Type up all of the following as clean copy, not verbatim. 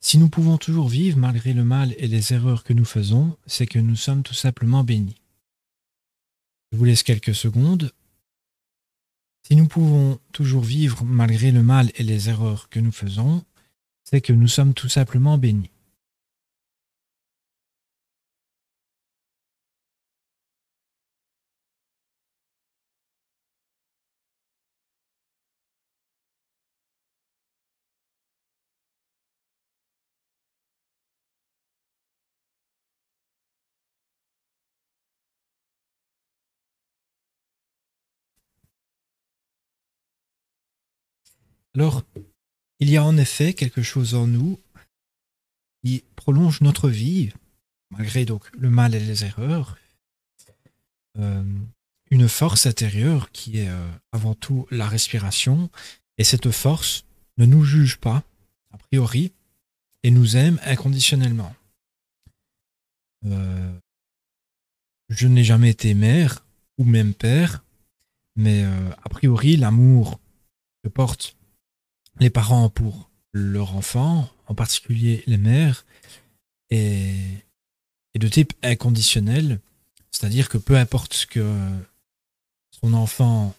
Si nous pouvons toujours vivre malgré le mal et les erreurs que nous faisons, c'est que nous sommes tout simplement bénis. Je vous laisse quelques secondes. Si nous pouvons toujours vivre malgré le mal et les erreurs que nous faisons, c'est que nous sommes tout simplement bénis. Alors, il y a en effet quelque chose en nous qui prolonge notre vie, malgré donc le mal et les erreurs, euh, une force intérieure qui est avant tout la respiration, et cette force ne nous juge pas, a priori, et nous aime inconditionnellement. Euh, je n'ai jamais été mère ou même père, mais a priori, l'amour que portent les parents pour leur enfant, en particulier les mères, est de type inconditionnel, c'est-à-dire que peu importe ce que son enfant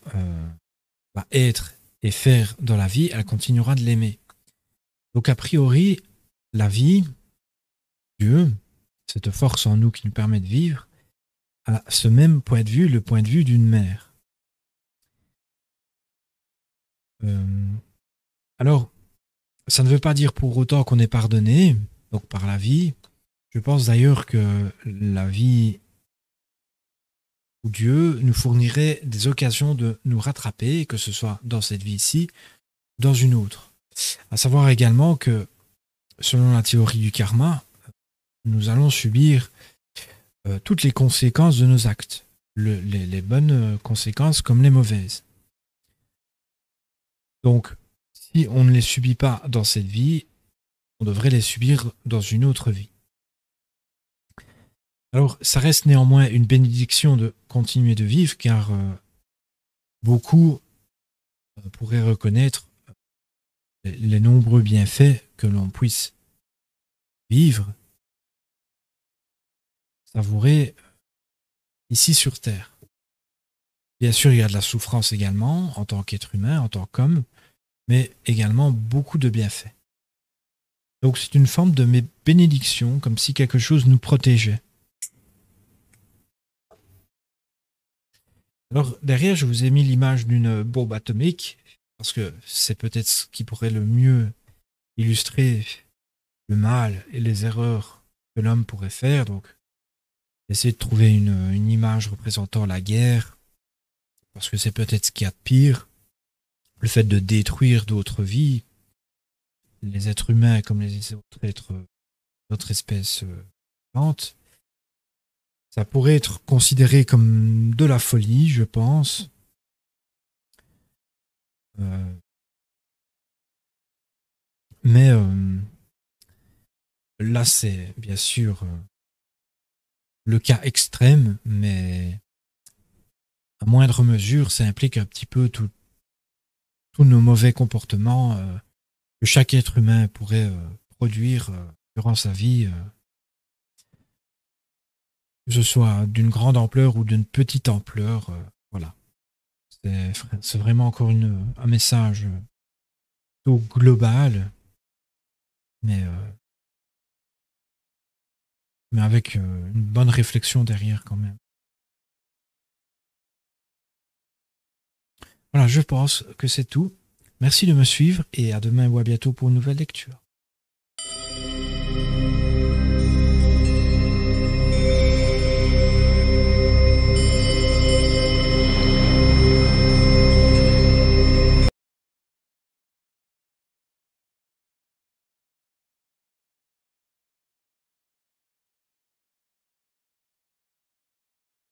va être et faire dans la vie, elle continuera de l'aimer. Donc a priori, la vie, Dieu, cette force en nous qui nous permet de vivre, a ce même point de vue, le point de vue d'une mère. Euh, alors, ça ne veut pas dire pour autant qu'on est pardonné, donc par la vie. Je pense d'ailleurs que la vie où Dieu nous fournirait des occasions de nous rattraper, que ce soit dans cette vie-ci, dans une autre. À savoir également que, selon la théorie du karma, nous allons subir toutes les conséquences de nos actes, les bonnes conséquences comme les mauvaises. Donc, si on ne les subit pas dans cette vie, on devrait les subir dans une autre vie. Alors, ça reste néanmoins une bénédiction de continuer de vivre, car beaucoup pourraient reconnaître les nombreux bienfaits que l'on puisse vivre, savourer ici sur Terre. Bien sûr, il y a de la souffrance également, en tant qu'être humain, en tant qu'homme, mais également beaucoup de bienfaits. Donc c'est une forme de bénédiction, comme si quelque chose nous protégeait. Alors derrière, je vous ai mis l'image d'une bombe atomique, parce que c'est peut-être ce qui pourrait le mieux illustrer le mal et les erreurs que l'homme pourrait faire. Donc essayer de trouver une image représentant la guerre, parce que c'est peut-être ce qu'il y a de pire, le fait de détruire d'autres vies, les êtres humains comme les autres espèces vivantes. Ça pourrait être considéré comme de la folie, je pense. Euh, mais là, c'est bien sûr le cas extrême, mais à moindre mesure, ça implique un petit peu tous nos mauvais comportements que chaque être humain pourrait produire durant sa vie, que ce soit d'une grande ampleur ou d'une petite ampleur. Voilà. C'est vraiment encore un message plutôt global, mais, euh, mais avec une bonne réflexion derrière quand même. Voilà, je pense que c'est tout. Merci de me suivre et à demain ou à bientôt pour une nouvelle lecture.